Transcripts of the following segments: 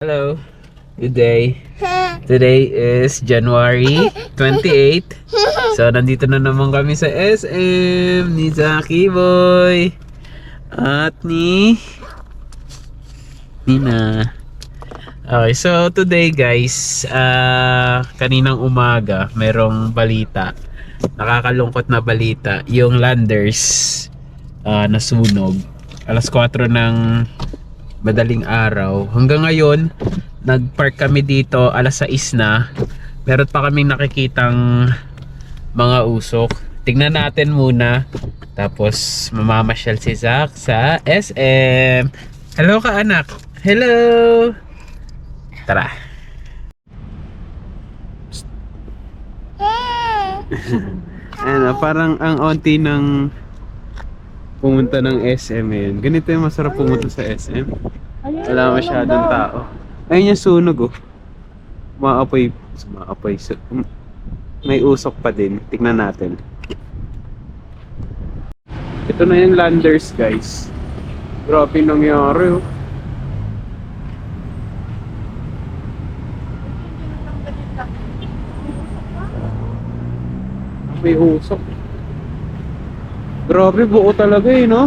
Hello, good day. Today is January 28. So, nandito na naman kami sa SM ni Zaki Boy at ni Nina. Okay, so today guys, kaninang umaga merong balita. Nakakalungkot na balita. Yung landers nasunog. Alas 4 ng madaling araw. Hanggang ngayon, nagpark kami dito alas 6 na. Meron pa kaming nakikitang mga usok. Tingnan natin muna. Tapos mamamasyal si Zach sa SM. Hello ka anak. Hello. Tara. Ano, parang ang onti ng pumunta ng SM yun. Ganito yung masarap pumunta sa SM. Wala masyadong tao. Ayun yung sunog oh. Maapoy. May usok pa din. Tignan natin. Ito na yung landers guys. Grabe nangyari oh. May usok. Grabe, buo talaga eh, no?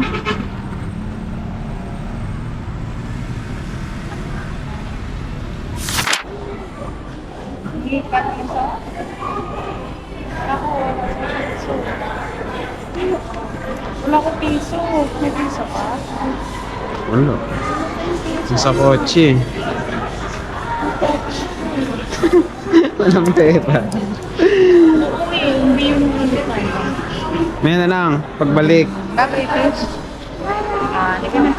Wala ko piso. May piso ka? Wala. Sa kotse. Walang pera. Hindi yung May na lang, pagbalik. Bakit ito? Hindi ka na.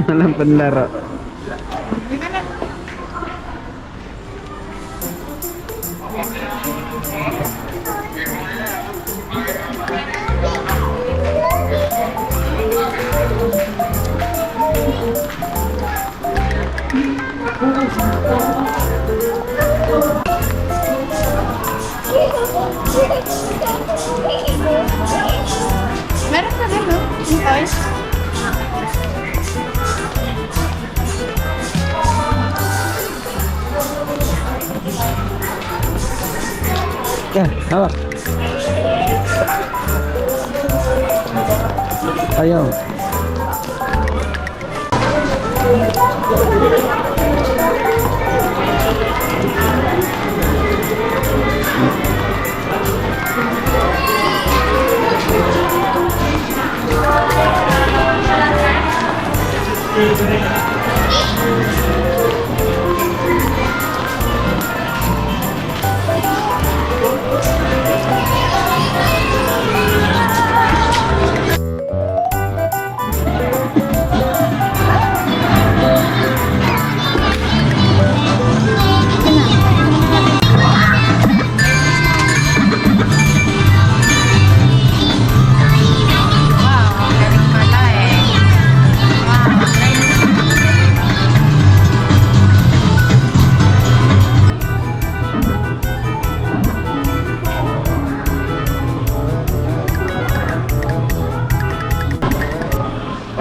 Walang panlaro. Hindi ka na. Meron ka rin, no? Yung toys? Yan, hawak. Ayaw.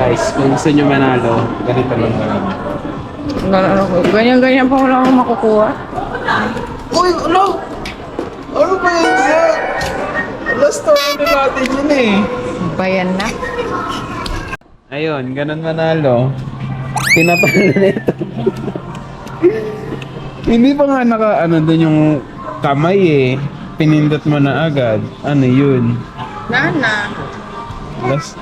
Guys, kung gusto nyo manalo, ganito lang gawin. Ganyan-ganyan pa wala akong makukuha. Uy, ano? Ano ba yun, Zach? Last time na natin yun eh. Bayan na. Ayun, ganun manalo. Pinapalo na ito. Hindi pa nga doon yung kamay eh. Pinindot mo na agad. Ano yun? Nana. Last...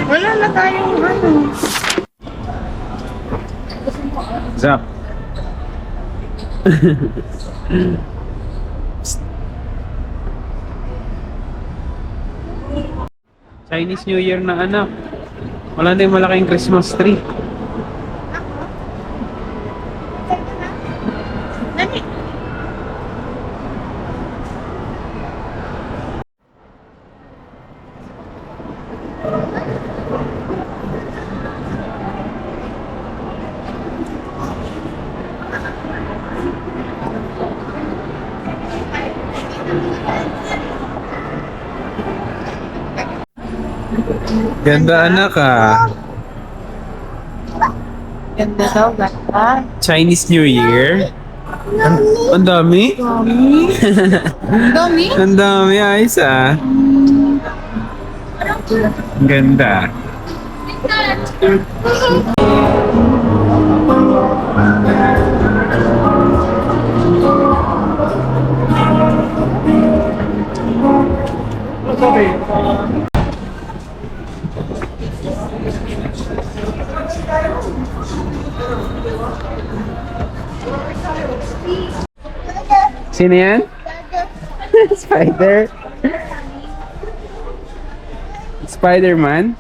Wala na tayong ano. Zach. Chinese New Year na anak. Wala na yung malaking Christmas tree. Nani? Ganda anak ah. Ganda daw, ganda. Chinese New Year. Ang dami. Dami? Ang dami, ayos ah. Ang ganda. Sino yan? Spider? Spider-Man?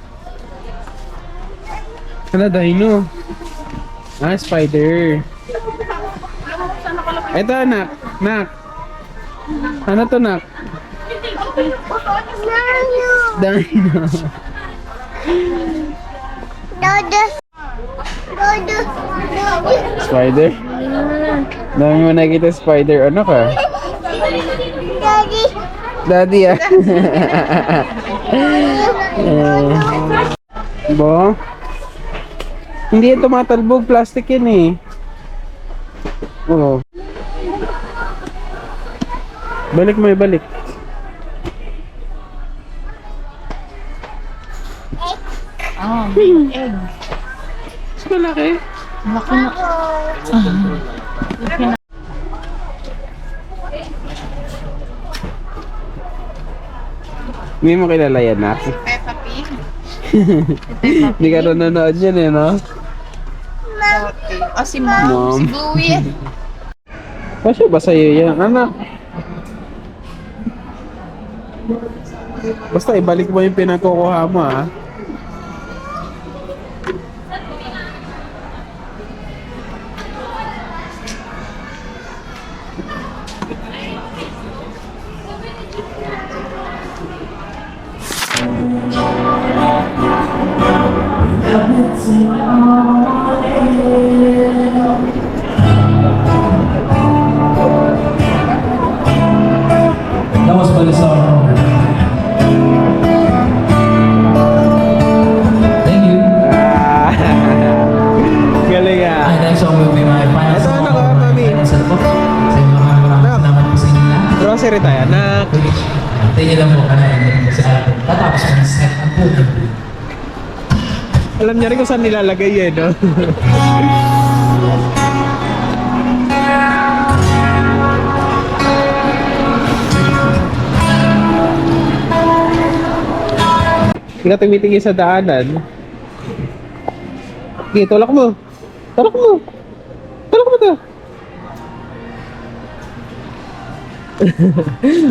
Ano, dino? Ah, spider. Ito, anak. Nak. Ano to, nak? Dino. Spider? Dami mo nakita spider. Ano ka? Daddy ah. Bo? Hindi yan tumatalbog. Plastic yan eh. Oo. Balik mo, balik. Ah, may egg. Mas malaki. Laki na. Hindi mo kilala yan, nak. Peppa Pig. Hindi ka nanonood yan eh, no? O si Mom. Si Bluey. Kasi ba sa'yo yan, anak? Basta ibalik mo yung pinagkukuha mo, ha? That was for the song. Thank you. Galing ah. Ang next song will be my final Ito, song. ano ka, mami? Sir po. Sa inyo maraming salamat po sa inyo lahat. Grocery tayo, anak. Tayo niyo lang po sa atin. Tatapos ang set ang puto. Alam niya rin kung saan nilalagay yun, no? Hindi ka tumitingin sa daanan. Sige, tulak mo. Tulak mo. Tulak mo to.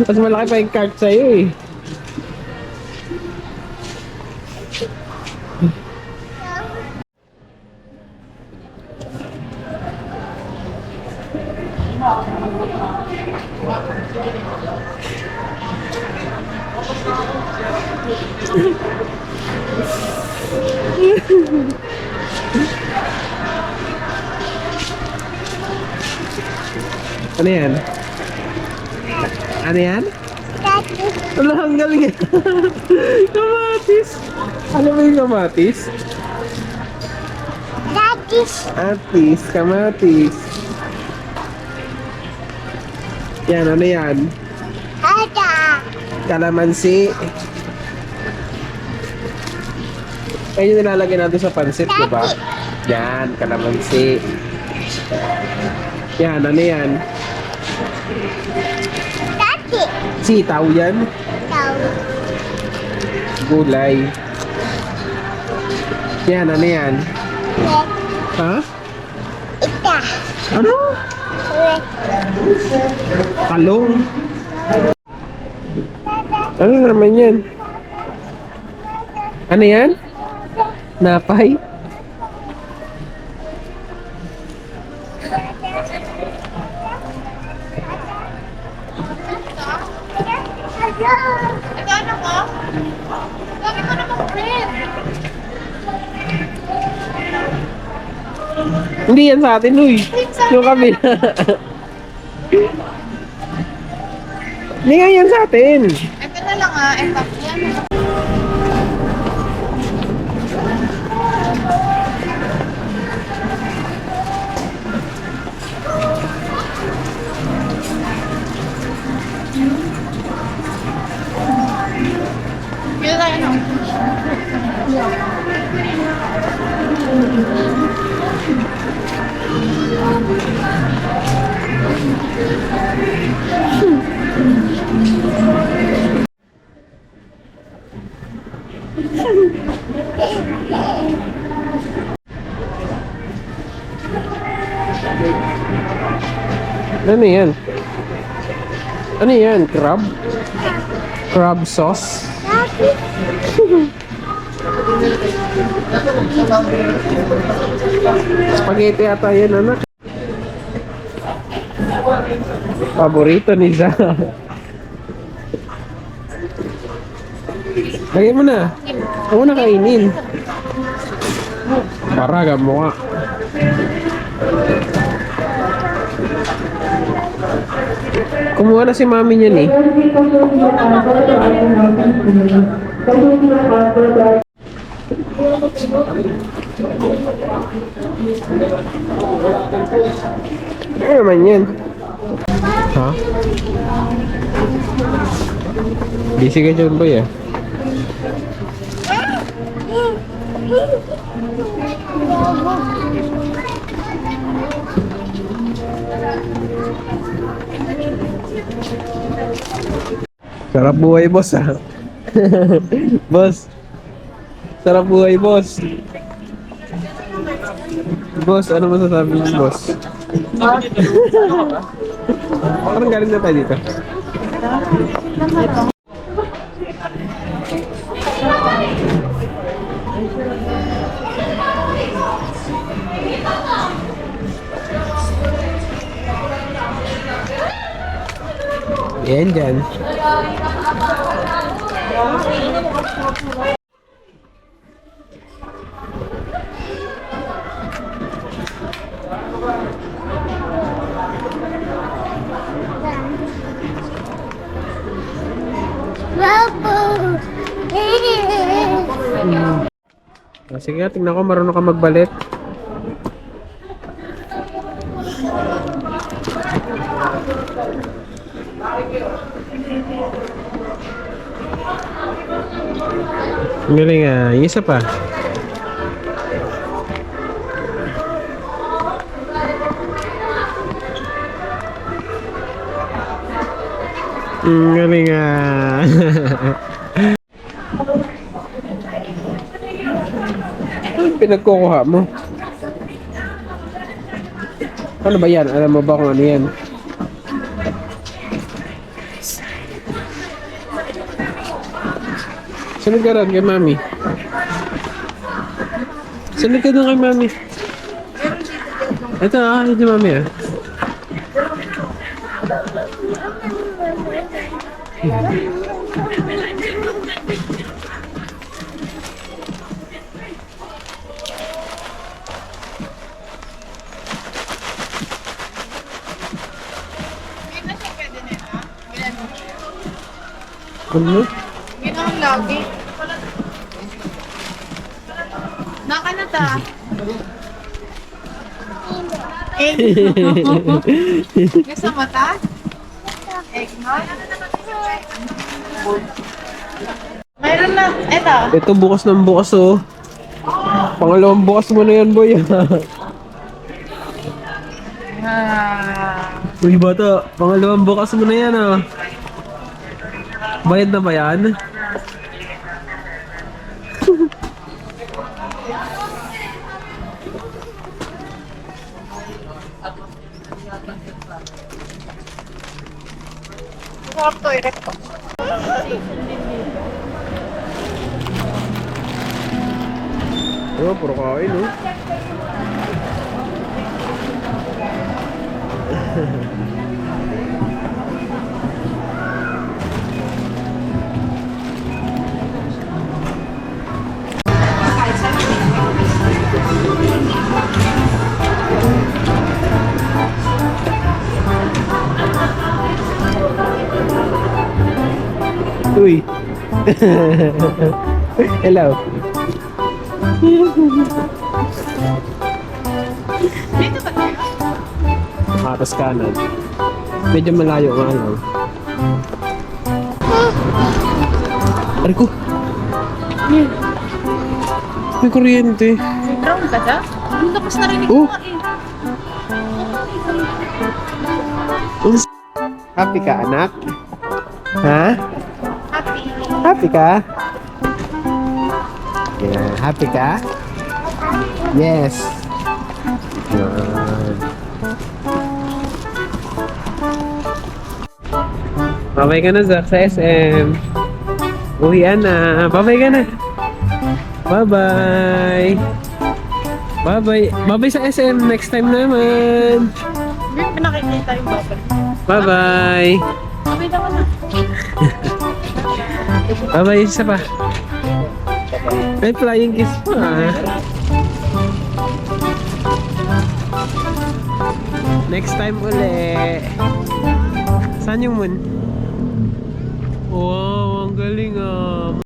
Mas malaki pa yung cart sa'yo eh. Ano yan? Ano yan? Wala, ang galing yan. Kamatis. Alam mo yung kamatis? Atis, kamatis. Yan, ano yan? Kalamansi. Ayun yung nilalagay natin sa pansit, di ba? Yan, kalamansi. Yan, ano yan? Sitaw yan. Gulay. Yan, ano yan? Ha? Ano? Talong. Ano naman yan? Ano yan? Napay? Ano ko? Sabi ko naman friend. Hindi yan sa atin, uy. Yung kabila. Hindi nga yan sa atin. Ito na lang ah. Ito. Yan. Ano yan? Ano yan? Crab? Crab sauce? Spaghetti ata yan, anak. Paborito ni Zah. Lagay mo na. Huwag mo na kainin. Para mo nga. Kumuha na si mami niyan eh. Ano naman yan? Ha? Busy ka dyan, boy ah. Sarap buhay, boss ah. Boss. Sarap buhay, boss. Boss, ano masasabi niyo, boss? Parang galing na tayo dito. Yan dyan. Sige, tingnan ko marunong ka magbalit. Ang galing ah. Yung isa pa. Ang galing ah. Ano pinagkukuha mo? Ano ba yan? Alam mo ba kung ano yan? Sunod ka rin kay mami. Sunod ka doon kay mami. Ito ah, ito mami ah. Ano? Ginawang lagi. Naka na ta. Yung sa mata? Eggnog? Mayroon na. Eto. Ito bukas ng bukas oh. Pangalawang bukas mo na yan boy. Uy bata, pangalawang bukas mo na yan ah. Bayad na ba yan? Sarap to, irek ko. Oh, puro kain oh. Uy. Hello. Dito ba tayo? Atas kanan. Medyo malayo nga lang. Aray ko. May kuryente. Brown ka siya? Ang lakas narinig Oh. ko nga eh. Happy ka, anak? Ha? Happy. Happy ka? Yeah, happy ka? Yes. Yan. Babay ka na, Zach, sa SM. Uwian na. Babay ka na. Bye-bye. Bye-bye. Bye-bye sa SM. Next time naman. Hindi pinakikita yung bubble. Bye-bye. Sabi na ko na. Bye-bye. Isa pa. May flying kiss pa. Next time uli. Saan yung moon?